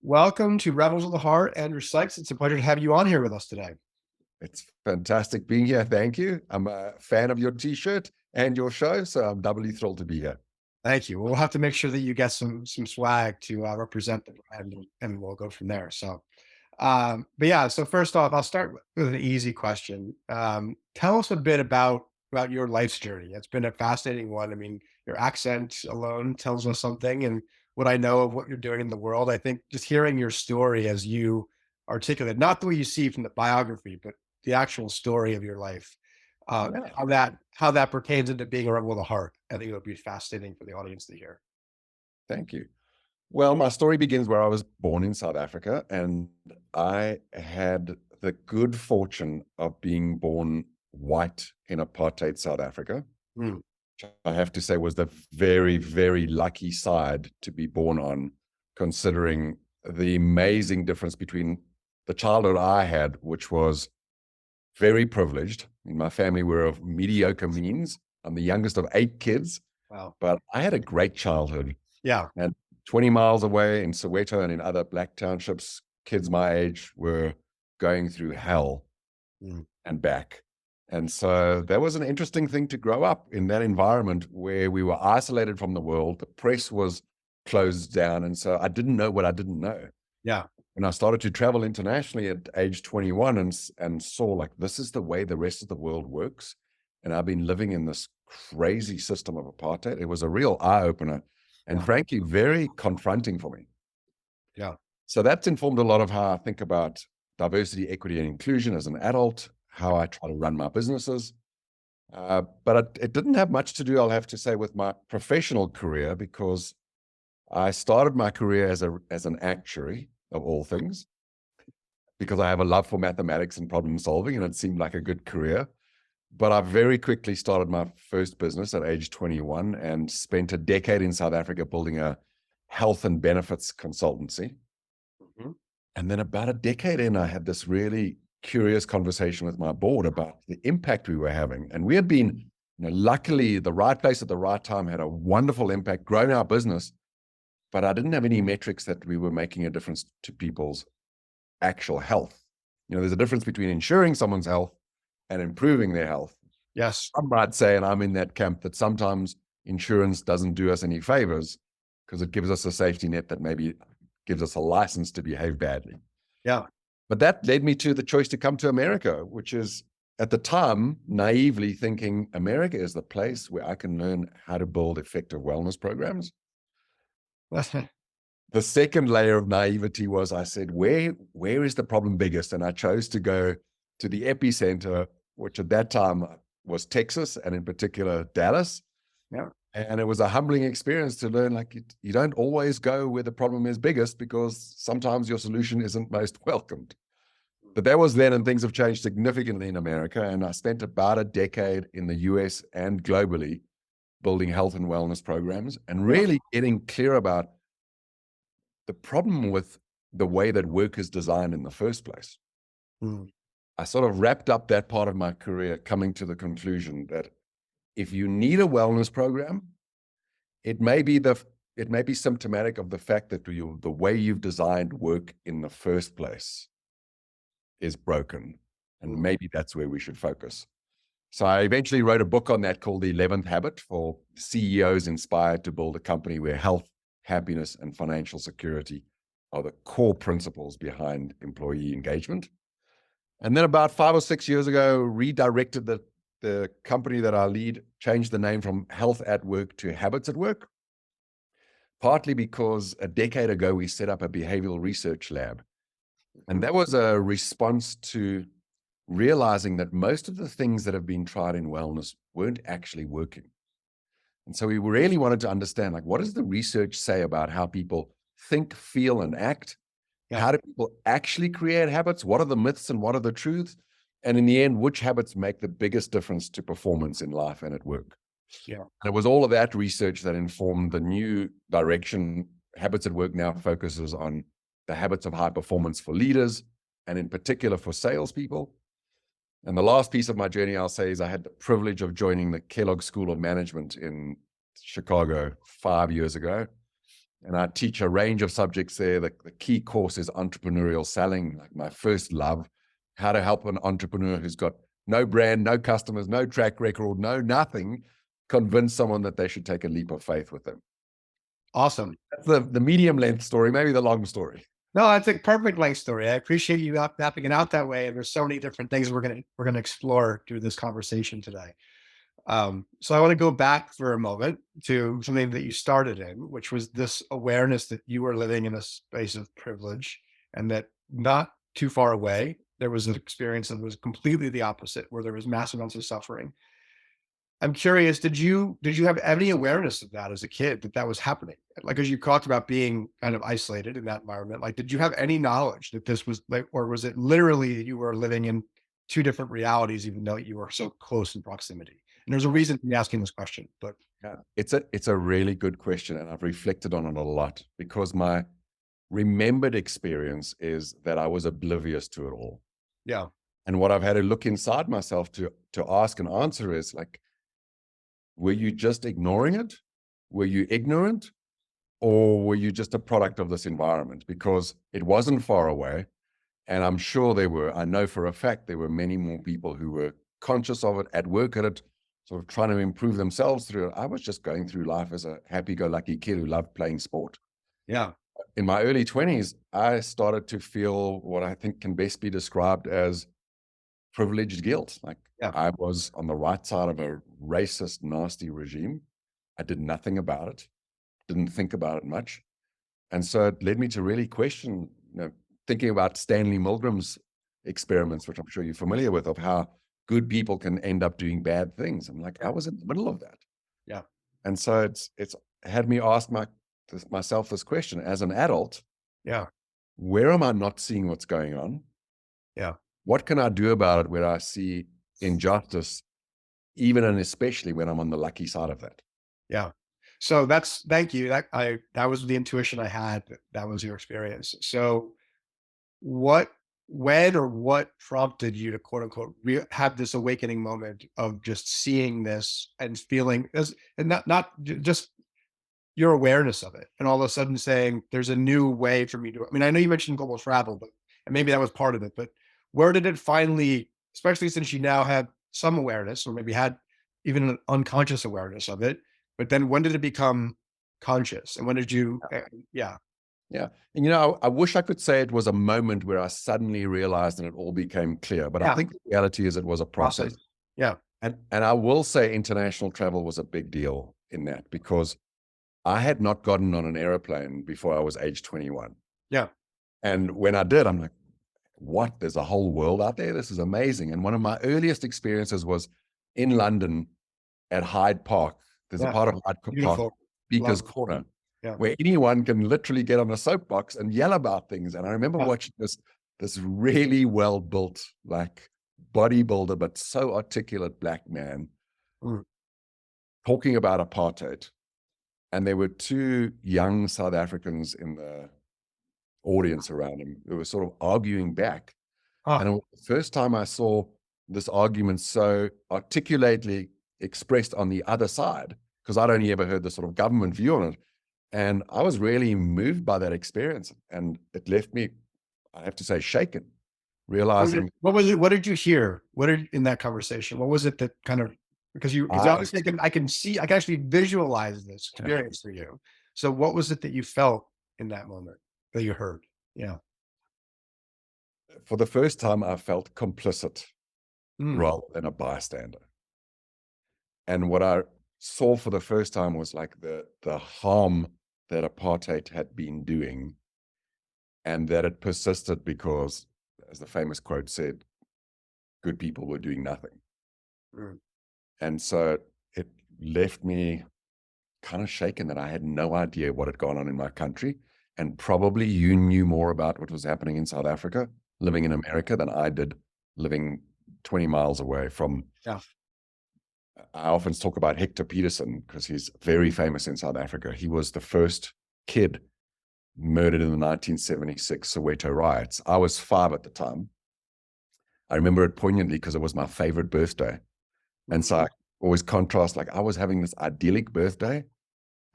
Welcome to Rebels of the Heart, Andrew Sykes. It's a pleasure to have you on here with us today. It's fantastic being here. Thank you. I'm a fan of your t-shirt and your show, so I'm doubly thrilled to be here. Thank you. We'll have to make sure that you get some swag to represent the brand, and we'll go from there. But yeah. So first off, I'll start with an easy question. Tell us a bit about your life's journey. It's been a fascinating one. I mean, your accent alone tells us something, and what I know of what you're doing in the world. I think just hearing your story as you articulate, not the way you see from the biography, but the actual story of your life, Yeah, how that pertains into being a rebel with a heart. I think it'll be fascinating for the audience to hear. thank you. Well, my story begins where I was born in South Africa, and I had the good fortune of being born white in apartheid South Africa. Mm, Which I have to say was the very, very lucky side to be born on, considering the amazing difference between the childhood I had, which was very privileged. I mean, my family were of mediocre means. I'm the youngest of 8 kids, wow. but I had a great childhood. Yeah. And 20 miles away in Soweto and in other black townships, kids my age were going through hell Mm, and back. And so that was an interesting thing to grow up in that environment where we were isolated from the world. The press was closed down. And so I didn't know what I didn't know. yeah. And I started to travel internationally at age 21 and saw like, this is the way the rest of the world works. And I've been living in this crazy system of apartheid. It was a real eye opener and Yeah. frankly, very confronting for me. Yeah. So that's informed a lot of how I think about diversity, equity, and inclusion as an adult, how I try to run my businesses. But it didn't have much to do, I'll have to say, with my professional career, because I started my career as an actuary of all things, because I have a love for mathematics and problem solving, and it seemed like a good career. But I very quickly started my first business at age 21 and spent a decade in South Africa building a health and benefits consultancy. Mhm. And then about a decade in, I had this really curious conversation with my board about the impact we were having. And we had been, luckily, the right place at the right time, had a wonderful impact, grown our business, but I didn't have any metrics that we were making a difference to people's actual health. There's a difference between ensuring someone's health and improving their health. Yes. I might say, and I'm in that camp, that sometimes insurance doesn't do us any favors because it gives us a safety net that maybe gives us a license to behave badly. Yeah. But that led me to the choice to come to America, which is at the time naively thinking America is the place where I can learn how to build effective wellness programs. The second layer of naivety was I said, where is the problem biggest? And I chose to go to the epicenter, which at that time was Texas, and in particular Dallas. Yeah. And it was a humbling experience to learn, like, you don't always go where the problem is biggest, because sometimes your solution isn't most welcomed. But that was then, and things have changed significantly in America. And I spent about a decade in the US and globally building health and wellness programs and Yeah. really getting clear about the problem with the way that work is designed in the first place. Mm, I sort of wrapped up that part of my career coming to the conclusion that if you need a wellness program, it may be symptomatic of the fact that the way you've designed work in the first place is broken. And mm. maybe that's where we should focus. So I eventually wrote a book on that called The 11th Habit, for CEOs inspired to build a company where health, happiness, and financial security are the core principles behind employee engagement. And then about 5 or 6 years ago, redirected the company that I lead, changed the name from Health at Work to Habits at Work, partly because a decade ago, we set up a behavioral research lab. And that was a response to realizing that most of the things that have been tried in wellness weren't actually working. And so we really wanted to understand, like, what does the research say about how people think, feel, and act? Yeah. How do people actually create habits? What are the myths and what are the truths? And in the end, which habits make the biggest difference to performance in life and at work? Yeah. And it was all of that research that informed the new direction. Habits at Work now focuses on the habits of high performance for leaders, and in particular for salespeople. And the last piece of my journey, I'll say, is I had the privilege of joining the Kellogg School of Management in Chicago 5 years ago. and I teach a range of subjects there. The key course is Entrepreneurial Selling, like my first love, how to help an entrepreneur who's got no brand, no customers, no track record, no nothing, convince someone that they should take a leap of faith with them. Awesome. That's the medium length story, maybe the long story. No, that's a perfect length story. I appreciate you mapping it out that way. And there's so many different things we're gonna explore through this conversation today. So I want to go back for a moment to something that you started in, which was this awareness that you were living in a space of privilege, and that not too far away there was an experience that was completely the opposite, where there was massive amounts of suffering. I'm curious, did you have any awareness of that as a kid, that that was happening? Like, as you talked about being kind of isolated in that environment, like, did you have any knowledge that this was like, or was it literally that you were living in two different realities, even though you were so close in proximity? And there's a reason for me asking this question, but Yeah, it's a really good question, and I've reflected on it a lot because my remembered experience is that I was oblivious to it all. yeah, And what I've had to look inside myself to ask and answer is like, were you just ignoring it? Were you ignorant? Or were you just a product of this environment? Because it wasn't far away. And I'm sure I know for a fact, there were many more people who were conscious of it, at work at it, sort of trying to improve themselves through it. I was just going through life as a happy-go-lucky kid who loved playing sport. yeah, In my early 20s, I started to feel what I think can best be described as privileged guilt. Like yeah, I was on the right side of a racist, nasty regime. I did nothing about it, didn't think about it much. And so it led me to really question, thinking about Stanley Milgram's experiments, which I'm sure you're familiar with, of how good people can end up doing bad things. I'm like, I was in the middle of that. yeah, And so it's had me ask myself this question as an adult: yeah, where am I not seeing what's going on? yeah, What can I do about it where I see injustice, even and especially when I'm on the lucky side of that? yeah. So thank you. That was the intuition I had. That was your experience. So what, when, or what prompted you to quote unquote have this awakening moment of just seeing this and feeling this, and just your awareness of it, and all of a sudden saying, "There's a new way for me to." I mean, I know you mentioned global travel, but and maybe that was part of it. But where did it finally, especially since you now have some awareness, or maybe had even an unconscious awareness of it? But then when did it become conscious, and when did you? Yeah, Yeah. And, I wish I could say it was a moment where I suddenly realized and it all became clear, but I yeah, think the reality is it was a process. process. Yeah, And I will say international travel was a big deal in that because I had not gotten on an airplane before I was age 21. yeah, And when I did, I'm like, what? There's a whole world out there. This is amazing. And one of my earliest experiences was in London at Hyde Park. There's a yeah. part of Hyde Park, Beautiful. Speaker's Love it. Corner, Yeah, where anyone can literally get on a soapbox and yell about things. And I remember yeah. watching this really well built, like bodybuilder, but so articulate black man Mm, talking about apartheid. And there were two young South Africans in the audience around him who were sort of arguing back. ah, And it was the first time I saw this argument so articulately expressed on the other side, because I'd only ever heard the sort of government view on it. And I was really moved by that experience. And it left me, I have to say, shaken, realizing what was it? What did you hear? What did in that conversation? What was it that kind of, because I, obviously I can actually visualize this experience for you. So what was it that you felt in that moment that you heard? Yeah. for the first time, I felt complicit Mm, rather than a bystander. And what I saw for the first time was like the harm that apartheid had been doing, and that it persisted because, as the famous quote said, good people were doing nothing. mm, And so it left me kind of shaken that I had no idea what had gone on in my country. And probably you knew more about what was happening in South Africa, living in America, than I did living 20 miles away from. yeah. I often talk about Hector Peterson because he's very famous in South Africa. He was the first kid murdered in the 1976 Soweto riots. I was 5 at the time. I remember it poignantly because it was my favorite birthday. And so I always contrast, like I was having this idyllic birthday,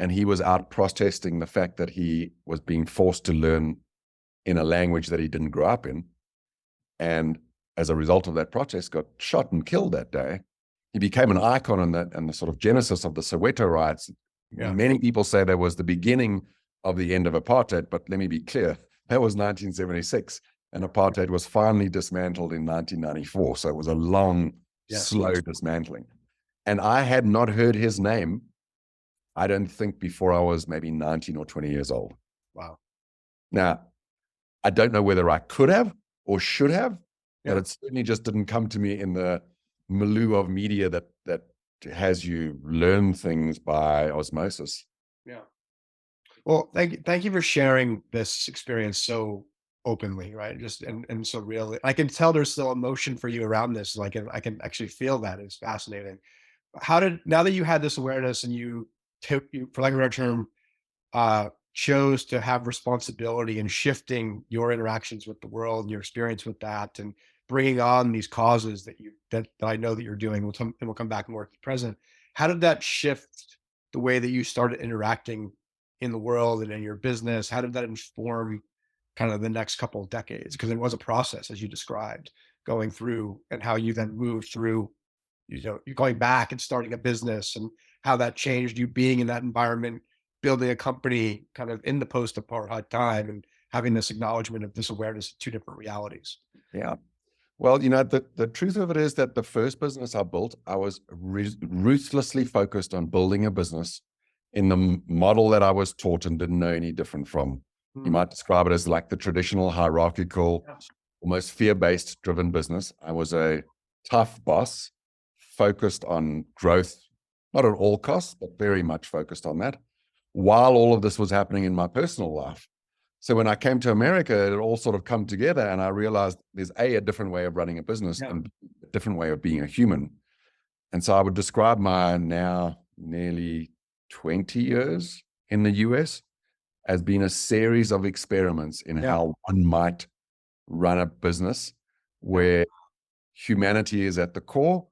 and he was out protesting the fact that he was being forced to learn in a language that he didn't grow up in. And as a result of that protest, got shot and killed that day. He became an icon in that, and the sort of genesis of the Soweto riots. Yeah. Many people say that was the beginning of the end of apartheid, but let me be clear, that was 1976, and apartheid was finally dismantled in 1994. So it was a long, slow dismantling. And I had not heard his name, I don't think, before I was maybe 19 or 20 years old. Wow. Now, I don't know whether I could have or should have, but it certainly just didn't come to me in the milieu of media that has you learn things by osmosis. Yeah. Well, thank you for sharing this experience so openly, right? Just and so really, I can tell there's still emotion for you around this. Like I can actually feel that. It's fascinating. Now that you had this awareness and you took, you, for lack of a better term, chose to have responsibility in shifting your interactions with the world and your experience with that, and bringing on these causes that I know that you're doing. And we'll come back more to the present. How did that shift the way that you started interacting in the world and in your business? How did that inform kind of the next couple of decades? Because it was a process, as you described, going through, and how you then moved through, you're going back and starting a business, and how that changed you being in that environment, building a company kind of in the post-apartheid time, and having this acknowledgement of this awareness of two different realities. Yeah. Well, the truth of it is that the first business I built, I was ruthlessly focused on building a business in the model that I was taught and didn't know any different from. You might describe it as like the traditional hierarchical, almost fear-based driven business. I was a tough boss, focused on growth, not at all costs, but very much focused on that, while all of this was happening in my personal life. So when I came to America, it all sort of come together, and I realized there's a different way of running a business and a different way of being a human. And so I would describe my now nearly 20 years in the US as being a series of experiments in how one might run a business where humanity is at the core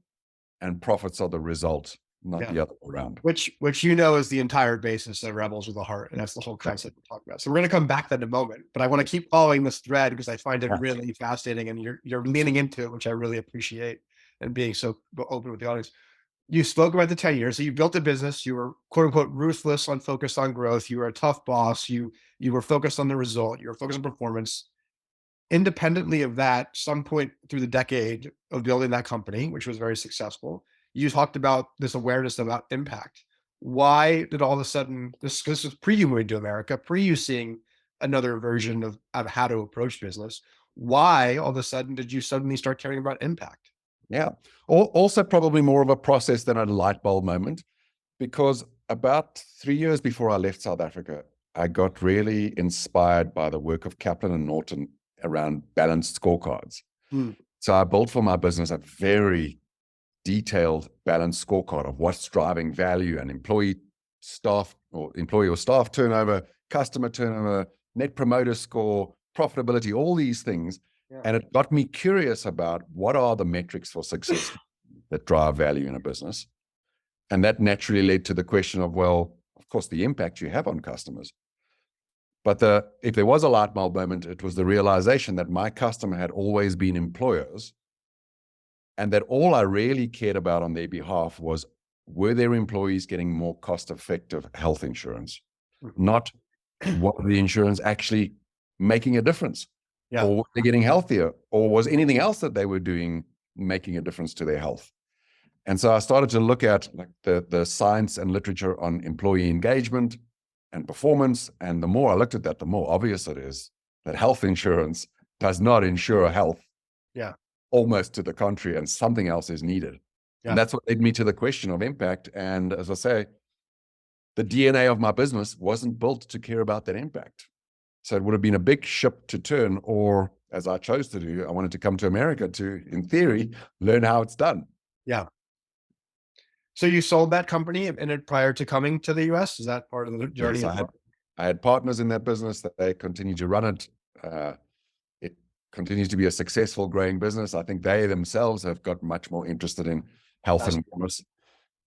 and profits are the result, not the other way around. Which is the entire basis of Rebels with a Heart, and that's the whole concept we're talking about. So we're going to come back to that in a moment, but I want to keep following this thread because I find it really fascinating, and you're leaning into it, which I really appreciate, and being so open with the audience. You spoke about the 10 years. So you built a business. You were quote unquote ruthless on focused on growth. You were a tough boss. You were focused on the result. You were focused on performance. Independently of that, some point through the decade of building that company, which was very successful, you talked about this awareness about impact. Why did all of a sudden this was pre you moving to America, pre you seeing another version of how to approach business? Why all of a sudden did you suddenly start caring about impact? Yeah. Also probably more of a process than a light bulb moment, because about 3 years before I left South Africa, I got really inspired by the work of Kaplan and Norton around balanced scorecards. So I built for my business a very detailed balanced scorecard of what's driving value and employee or staff turnover, customer turnover, net promoter score, profitability, all these things. And it got me curious about what are the metrics for success that drive value in a business. And that naturally led to the question of, well, of course, the impact you have on customers. But if there was a light bulb moment, it was the realization that my customer had always been employers, and that all I really cared about on their behalf was, were their employees getting more cost-effective health insurance, not what the insurance actually making a difference, or were they getting healthier, or was anything else that they were doing making a difference to their health. And so I started to look at like the science and literature on employee engagement and performance. And the more I looked at that, the more obvious it is that health insurance does not insure health. Almost to the contrary, and something else is needed. And that's what led me to the question of impact. And as I say, the DNA of my business wasn't built to care about that impact. So it would have been a big ship to turn, or as I chose to do, I wanted to come to America to, in theory, learn how it's done. So you sold that company prior to coming to the US? Is that part of the journey? Yes, I had partners in that business that they continue to run it. It continues to be a successful, growing business. I think they themselves have got much more interested in health and wellness.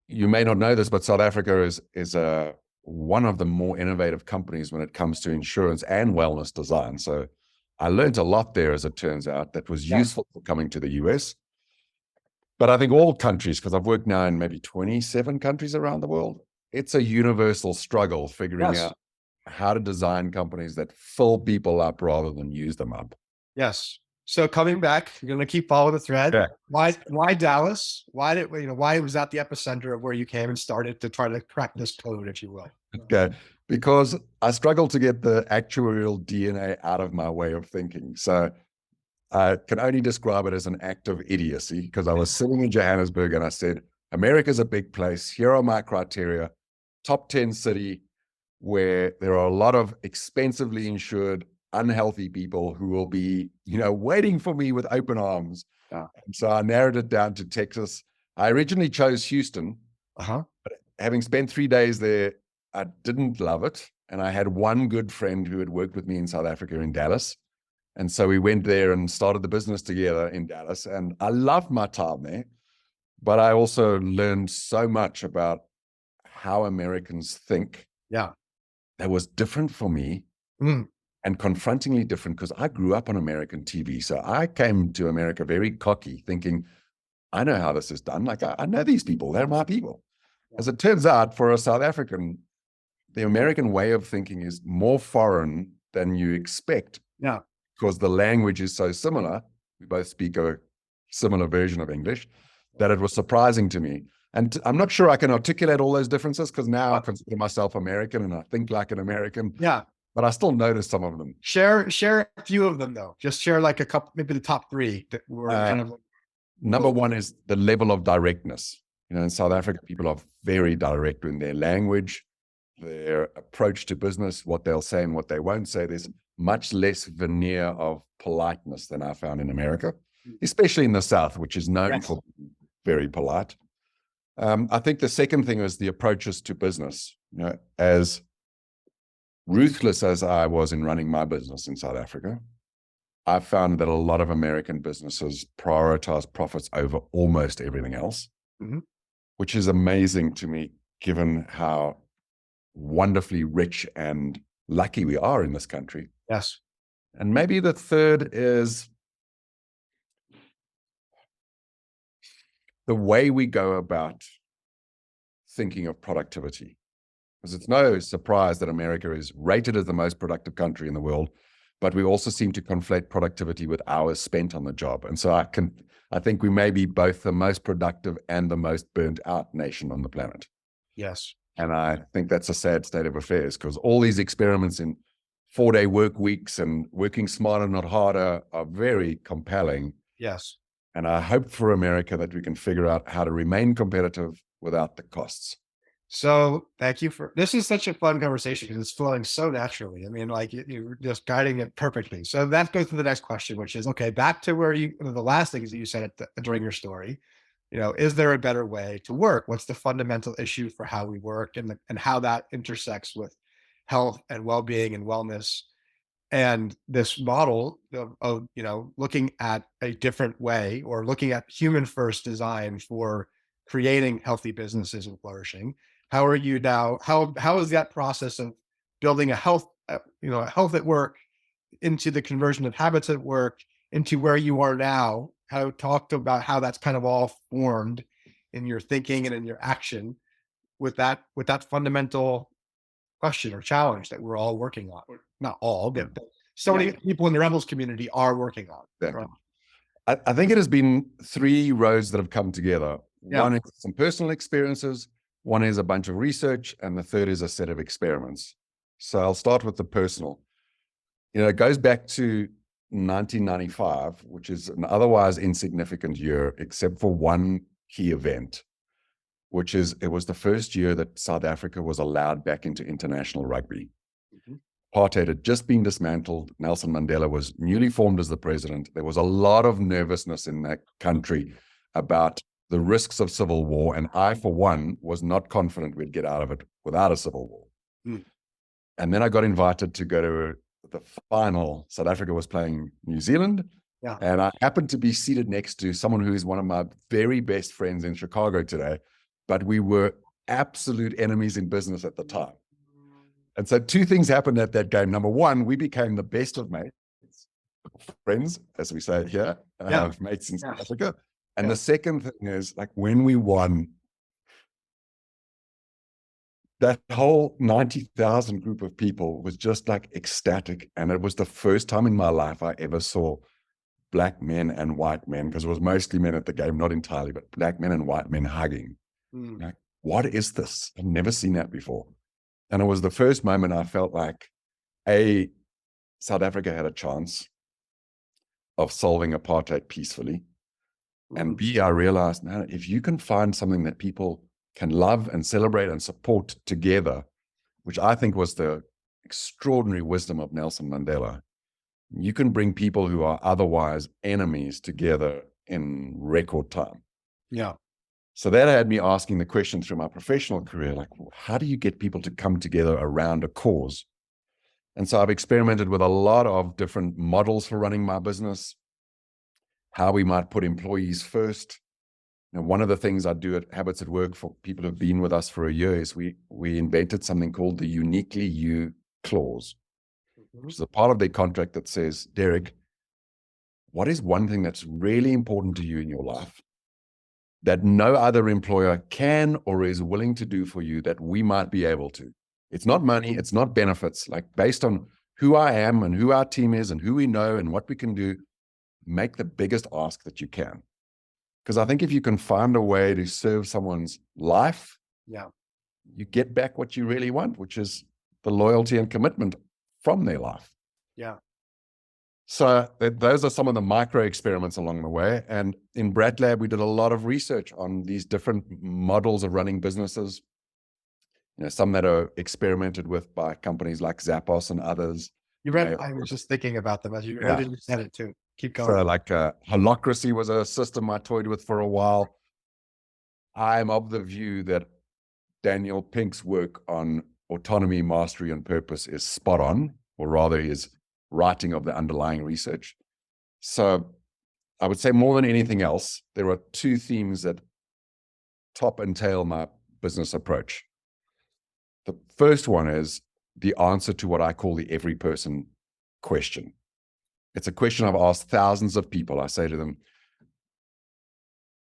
You may not know this, but South Africa is a one of the more innovative companies when it comes to insurance and wellness design. So I learned a lot there, as it turns out, that was Yeah. useful for coming to the US. But I think all countries, because I've worked now in maybe 27 countries around the world, it's a universal struggle figuring Yes. out how to design companies that fill people up rather than use them up. Yes. So coming back, you're going to keep following the thread. Yeah. Why Dallas? Why was that the epicenter of where you came and started to try to crack this code, if you will? Okay. Because I struggle to get the actuarial DNA out of my way of thinking. So I can only describe it as an act of idiocy, because I was sitting in Johannesburg and I said, America's a big place. Here are my criteria. Top 10 city where there are a lot of expensively insured, unhealthy people who will be, waiting for me with open arms. Yeah. And so I narrowed it down to Texas. I originally chose Houston. Uh-huh. But having spent 3 days there, I didn't love it. And I had one good friend who had worked with me in South Africa in Dallas. And so we went there and started the business together in Dallas. And I loved my time there. But I also learned so much about how Americans think. Yeah. That was different for me, and confrontingly different, because I grew up on American TV. So I came to America very cocky, thinking, I know how this is done. Like, I know these people. They're my people. As it turns out, for a South African, the American way of thinking is more foreign than you expect. Yeah. Because the language is so similar. We both speak a similar version of English, that it was surprising to me. And I'm not sure I can articulate all those differences, because now I consider myself American and I think like an American. Yeah. But I still notice some of them. Share a few of them, though. Just share like a couple, maybe the top three that were kind of. Number one is the level of directness. In South Africa, people are very direct in their language, their approach to business, what they'll say and what they won't say. There's much less veneer of politeness than I found in America, especially in the South, which is known for being very polite. I think the second thing is the approaches to business. As ruthless as I was in running my business in South Africa, I found that a lot of American businesses prioritize profits over almost everything else, which is amazing to me, given how wonderfully rich and lucky we are in this country. Yes. And maybe the third is the way we go about thinking of productivity. Because it's no surprise that America is rated as the most productive country in the world, but we also seem to conflate productivity with hours spent on the job. And so I think we may be both the most productive and the most burnt out nation on the planet. Yes. And I think that's a sad state of affairs, because all these experiments in 4-day work weeks and working smarter, not harder, are very compelling. Yes. And I hope for America that we can figure out how to remain competitive without the costs. So thank you this is such a fun conversation because it's flowing so naturally. I mean, like you're just guiding it perfectly. So that goes to the next question, which is, okay, back to where the last things that you said during your story, is there a better way to work? What's the fundamental issue for how we work and how that intersects with health and well-being and wellness? And this model of looking at a different way, or looking at human first design for creating healthy businesses and flourishing. How are you now? How is that process of building a health at work into the conversion of habits at work into where you are now? How talked about how that's kind of all formed in your thinking and in your action with that fundamental question or challenge that we're all working on. Not all, but so many people in the Rebels community are working on. Exactly. I think it has been 3 roads that have come together. Yeah. One is some personal experiences, one is a bunch of research, and the third is a set of experiments. So I'll start with the personal. It goes back to 1995, which is an otherwise insignificant year, except for one key event, which is it was the first year that South Africa was allowed back into international rugby. Apartheid had just been dismantled. Nelson Mandela was newly formed as the president. There was a lot of nervousness in that country about the risks of civil war. And I, for one, was not confident we'd get out of it without a civil war. And then I got invited to go to the final. South Africa was playing New Zealand. Yeah. And I happened to be seated next to someone who is one of my very best friends in Chicago today, but we were absolute enemies in business at the time. And so two things happened at that game. Number one, we became the best of mates, friends, as we say here, Yeah. mates in Yeah. South Africa. And Yeah. the second thing is, like, when we won, that whole 90,000 group of people was just like ecstatic. And it was the first time in my life I ever saw black men and white men, because it was mostly men at the game, not entirely, but black men and white men hugging. Mm. Like, what is this? I've never seen that before. And it was the first moment I felt like, A, South Africa had a chance of solving apartheid peacefully. And Mm. B, I realized, man, if you can find something that people can love and celebrate and support together, which I think was the extraordinary wisdom of Nelson Mandela, you can bring people who are otherwise enemies together in record time. Yeah. So that had me asking the question through my professional career, like, how do you get people to come together around a cause? And so I've experimented with a lot of different models for running my business, how we might put employees first. Now, one of the things I do at Habits at Work for people who've been with us for a year is we invented something called the Uniquely You clause, which is a part of their contract that says, Derek, what is one thing that's really important to you in your life that no other employer can or is willing to do for you that we might be able to? It's not money, it's not benefits. Like, based on who I am and who our team is and who we know and what we can do, make the biggest ask that you can. Because I think if you can find a way to serve someone's life, Yeah. you get back what you really want, which is the loyalty and commitment from their life. Yeah. So those are some of the micro experiments along the way. And in Brat Lab, we did a lot of research on these different models of running businesses. You know, some that are experimented with by companies like Zappos and others. You read, I was just thinking about them as you said it too. Keep going. So like holacracy was a system I toyed with for a while. I'm of the view that Daniel Pink's work on autonomy, mastery, and purpose is spot on, or rather his writing of the underlying research. So I would say, more than anything else, there are two themes that top and tail my business approach. The first one is the answer to what I call the every person question. It's a question I've asked thousands of people. I say to them,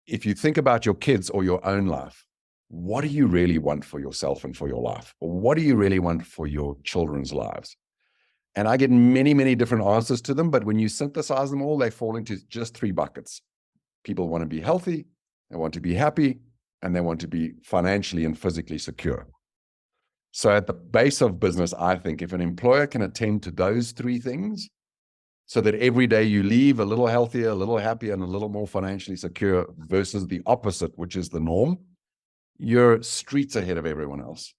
if you think about your kids or your own life, what do you really want for yourself and for your life? Or what do you really want for your children's lives? And I get many, many different answers to them. But when you synthesize them all, they fall into just three buckets. People want to be healthy, they want to be happy, and they want to be financially and physically secure. So at the base of business, I think if an employer can attend to those three things, so that every day you leave a little healthier, a little happier, and a little more financially secure versus the opposite, which is the norm, you're streets ahead of everyone else.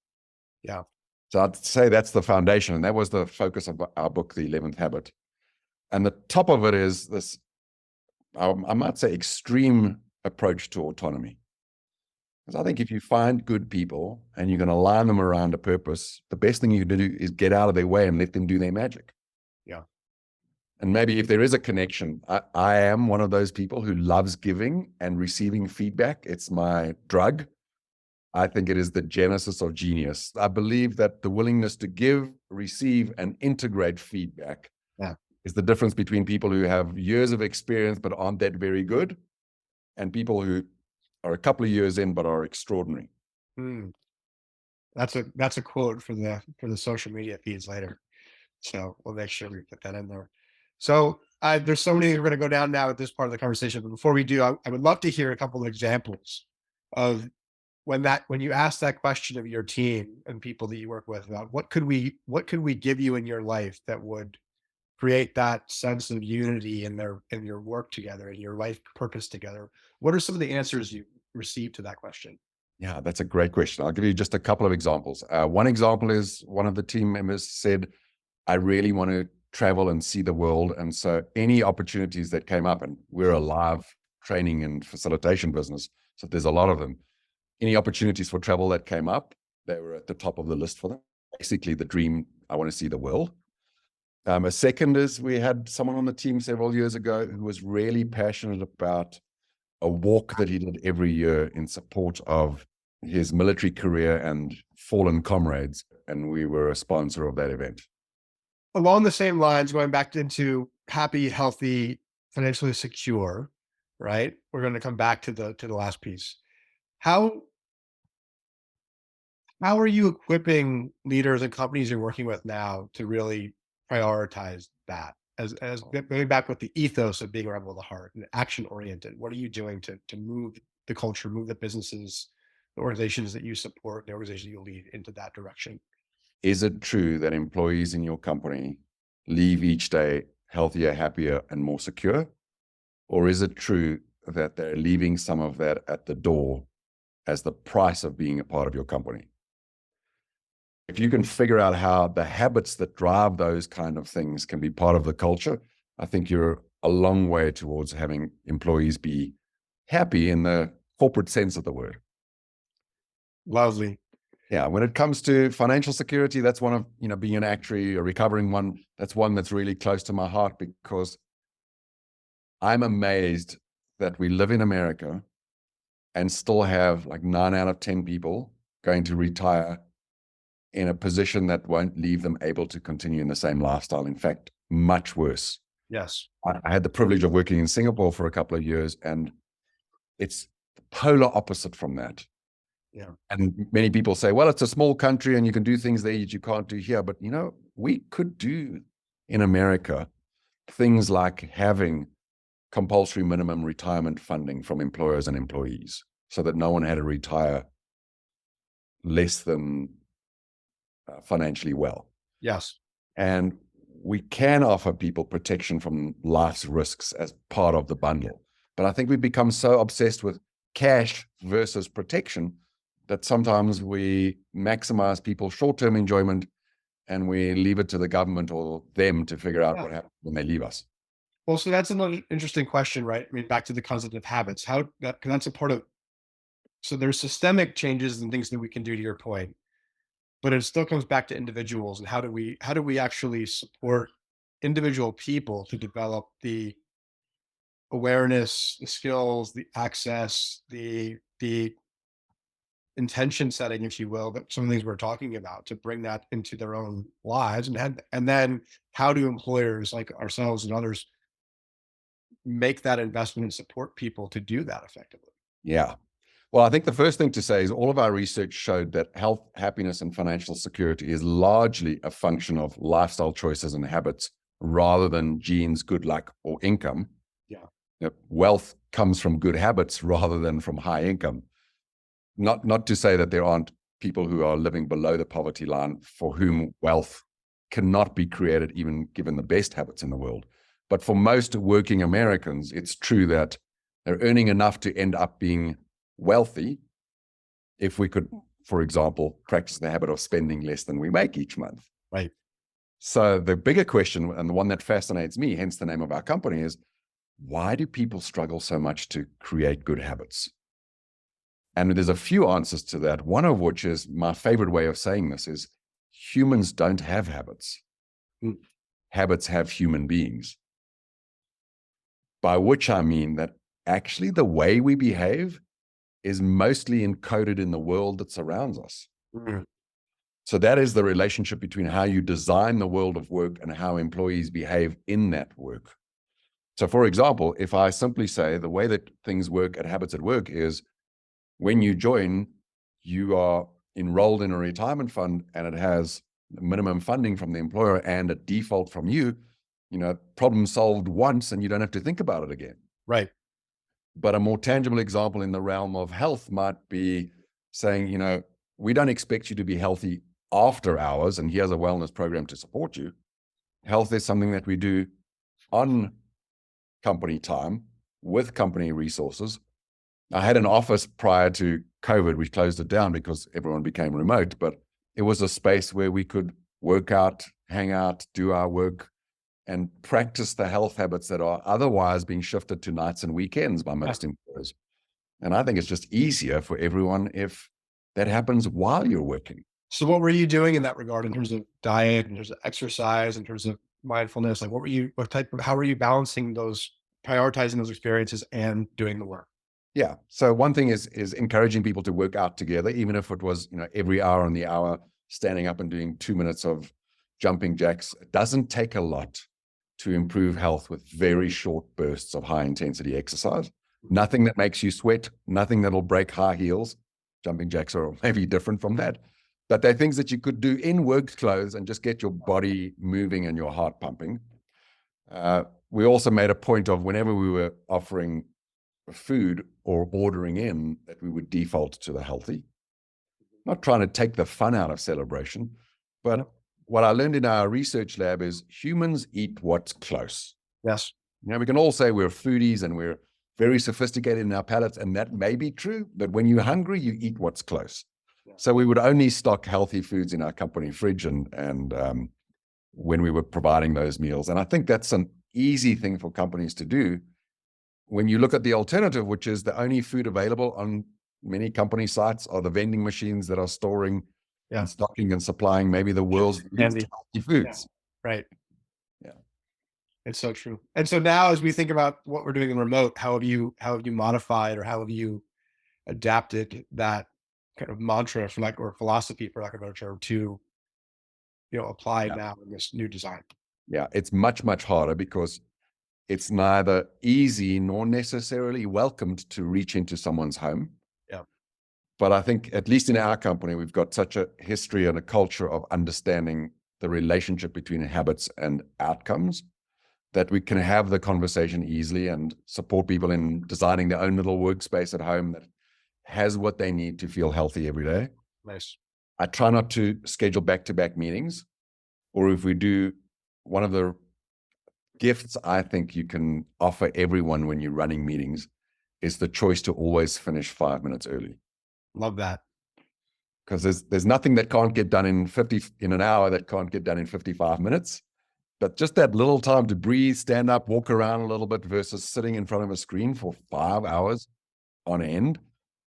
Yeah. So I'd say that's the foundation. And that was the focus of our book, The 11th Habit. And the top of it is this, I might say, extreme approach to autonomy. Because I think if you find good people and you're going to align them around a purpose, the best thing you can do is get out of their way and let them do their magic. Yeah. And maybe if there is a connection, I am one of those people who loves giving and receiving feedback. It's my drug. I think it is the genesis of genius. I believe that the willingness to give, receive, and integrate feedback is the difference between people who have years of experience but aren't that very good, and people who are a couple of years in but are extraordinary. Mm. That's a quote for the social media feeds later. So we'll make sure we put that in there. So there's so many we're going to go down now at this part of the conversation. But before we do, I would love to hear a couple of examples of when you ask that question of your team and people that you work with about what could we give you in your life that would create that sense of unity in your work together and your life purpose together. What are some of the answers you received to that question? Yeah, that's a great question. I'll give you just a couple of examples. One example is one of the team members said, I really want to travel and see the world. And so any opportunities that came up, and we're a live training and facilitation business, so there's a lot of them. Any opportunities for travel that came up, they were at the top of the list for them. Basically the dream, I want to see the world. A second is we had someone on the team several years ago who was really passionate about a walk that he did every year in support of his military career and fallen comrades, and we were a sponsor of that event. Along the same lines, going back into happy, healthy, financially secure, right? We're going to come back to the last piece. How how are you equipping leaders and companies you're working with now to really prioritize that? As going back with the ethos of being a rebel of the heart and action oriented, what are you doing to move the culture, move the businesses, the organizations that you support, the organizations you lead into that direction? Is it true that employees in your company leave each day healthier, happier, and more secure? Or is it true that they're leaving some of that at the door as the price of being a part of your company? If you can figure out how the habits that drive those kind of things can be part of the culture, I think you're a long way towards having employees be happy in the corporate sense of the word. Lovely. Yeah, when it comes to financial security, that's one of, being an actuary, a recovering one, that's one that's really close to my heart, because I'm amazed that we live in America and still have like 9 out of 10 people going to retire in a position that won't leave them able to continue in the same lifestyle. In fact, much worse. Yes. I had the privilege of working in Singapore for a couple of years, and it's the polar opposite from that. Yeah. And many people say, well, it's a small country and you can do things there that you can't do here. But, we could do in America things like having compulsory minimum retirement funding from employers and employees so that no one had to retire less than financially well. Yes. And we can offer people protection from life's risks as part of the bundle. But I think we've become so obsessed with cash versus protection that sometimes we maximize people's short-term enjoyment and we leave it to the government or them to figure out Yeah. what happens when they leave us. Well, so that's another interesting question, right? I mean, back to the concept of habits. How that 'cause that's a part of, so there's systemic changes and things that we can do to your point, but it still comes back to individuals and how do we actually support individual people to develop the awareness, the skills, the access, the intention setting, if you will, that some of these we're talking about to bring that into their own lives, and then how do employers like ourselves and others make that investment and support people to do that effectively? Yeah. Well, I think the first thing to say is all of our research showed that health, happiness, and financial security is largely a function of lifestyle choices and habits rather than genes, good luck, or income. Yeah. Wealth comes from good habits rather than from high income. Not to say that there aren't people who are living below the poverty line for whom wealth cannot be created, even given the best habits in the world. But for most working Americans, it's true that they're earning enough to end up being wealthy if we could, for example, practice the habit of spending less than we make each month. Right. So the bigger question, and the one that fascinates me, hence the name of our company, is why do people struggle so much to create good habits? And there's a few answers to that, one of which is my favorite way of saying this is humans don't have habits. Mm. Habits have human beings. By which I mean that actually the way we behave is mostly encoded in the world that surrounds us. Mm. So that is the relationship between how you design the world of work and how employees behave in that work. So for example, if I simply say the way that things work at Habits at Work is when you join, you are enrolled in a retirement fund and it has minimum funding from the employer and a default from you, problem solved once and you don't have to think about it again. Right. But a more tangible example in the realm of health might be saying, we don't expect you to be healthy after hours, and here's a wellness program to support you. Health is something that we do on company time with company resources. I had an office prior to COVID. We closed it down because everyone became remote, but it was a space where we could work out, hang out, do our work, and practice the health habits that are otherwise being shifted to nights and weekends by most employers. And I think it's just easier for everyone if that happens while you're working. So what were you doing in that regard in terms of diet, in terms of exercise, in terms of mindfulness? Like how were you balancing those, prioritizing those experiences and doing the work? Yeah. So one thing is encouraging people to work out together, even if it was, every hour on the hour, standing up and doing 2 minutes of jumping jacks. It doesn't take a lot to improve health with very short bursts of high intensity exercise. Nothing that makes you sweat, nothing that'll break high heels. Jumping jacks are maybe different from that, but they're things that you could do in work clothes and just get your body moving and your heart pumping. We also made a point of, whenever we were offering food or ordering in, that we would default to the healthy. Not trying to take the fun out of celebration, but what I learned in our research lab is humans eat what's close. Yes. We can all say we're foodies and we're very sophisticated in our palates, and that may be true, but when you're hungry, you eat what's close. Yeah. So we would only stock healthy foods in our company fridge and when we were providing those meals. And I think that's an easy thing for companies to do. When you look at the alternative, which is the only food available on many company sites are the vending machines that are storing and stocking and supplying maybe the world's least healthy foods. Yeah. Right. Yeah. It's so true. And so now, as we think about what we're doing in remote, how have you modified, or how have you adapted that kind of mantra, or philosophy, for lack of a better term, to, apply now in this new design? Yeah. It's much, much harder because it's neither easy nor necessarily welcomed to reach into someone's home. Yeah. But I think, at least in our company, we've got such a history and a culture of understanding the relationship between habits and outcomes that we can have the conversation easily and support people in designing their own little workspace at home that has what they need to feel healthy every day. Nice. I try not to schedule back-to-back meetings, or if we do, one of the gifts I think you can offer everyone when you're running meetings is the choice to always finish 5 minutes early. Love that. Because there's nothing that can't get done in an hour that can't get done in 55 minutes. But just that little time to breathe, stand up, walk around a little bit versus sitting in front of a screen for 5 hours on end.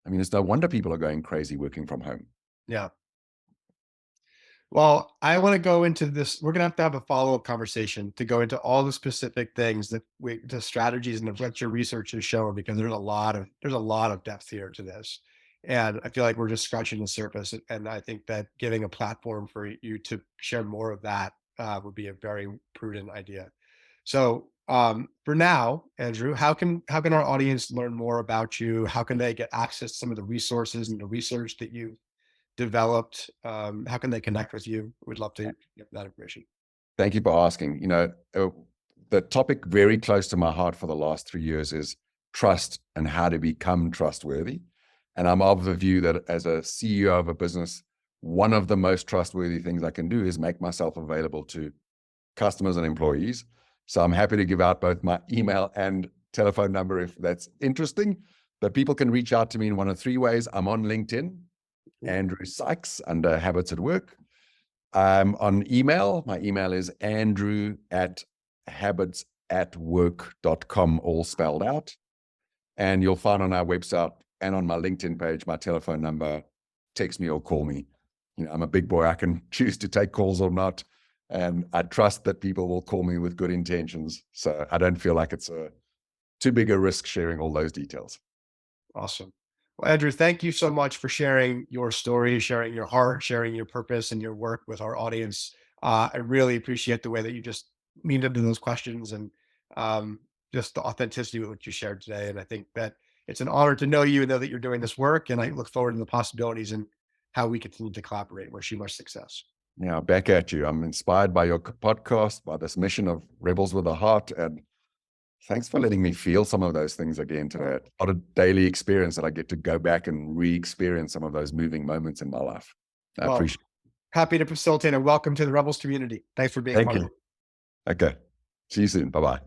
I mean, it's no wonder people are going crazy working from home. Yeah. Well, I want to go into this. We're going to have a follow-up conversation to go into all the specific things the strategies and what your research has shown, because there's a lot of depth here to this. And I feel like we're just scratching the surface. And I think that giving a platform for you to share more of that would be a very prudent idea. So for now, Andrew, how can our audience learn more about you? How can they get access to some of the resources and the research that you developed? How can they connect with you? We'd love to get that information. Thank you for asking. The topic very close to my heart for the last 3 years is trust and how to become trustworthy. And I'm of the view that as a CEO of a business, one of the most trustworthy things I can do is make myself available to customers and employees. So I'm happy to give out both my email and telephone number if that's interesting. But people can reach out to me in one of 3 ways. I'm on LinkedIn, Andrew Sykes, under Habits at Work. I'm on email. My email is andrew@habitsatwork.com, all spelled out. And you'll find on our website and on my LinkedIn page my telephone number. Text me or call me. I'm a big boy. I can choose to take calls or not. And I trust that people will call me with good intentions. So I don't feel like it's too big a risk sharing all those details. Awesome. Well, Andrew, thank you so much for sharing your story, sharing your heart, sharing your purpose and your work with our audience. I really appreciate the way that you just leaned into those questions, and just the authenticity with what you shared today. And I think that it's an honor to know you and know that you're doing this work. And I look forward to the possibilities and how we continue to collaborate. Wish you much success. Yeah, back at you. I'm inspired by your podcast, by this mission of Rebels with a Heart. And thanks for letting me feel some of those things again today. A lot of daily experience that I get to go back and re-experience some of those moving moments in my life. I appreciate it. Happy to facilitate, and welcome to the Rebels community. Thanks for being Thank part you. of it. Okay. See you soon. Bye-bye.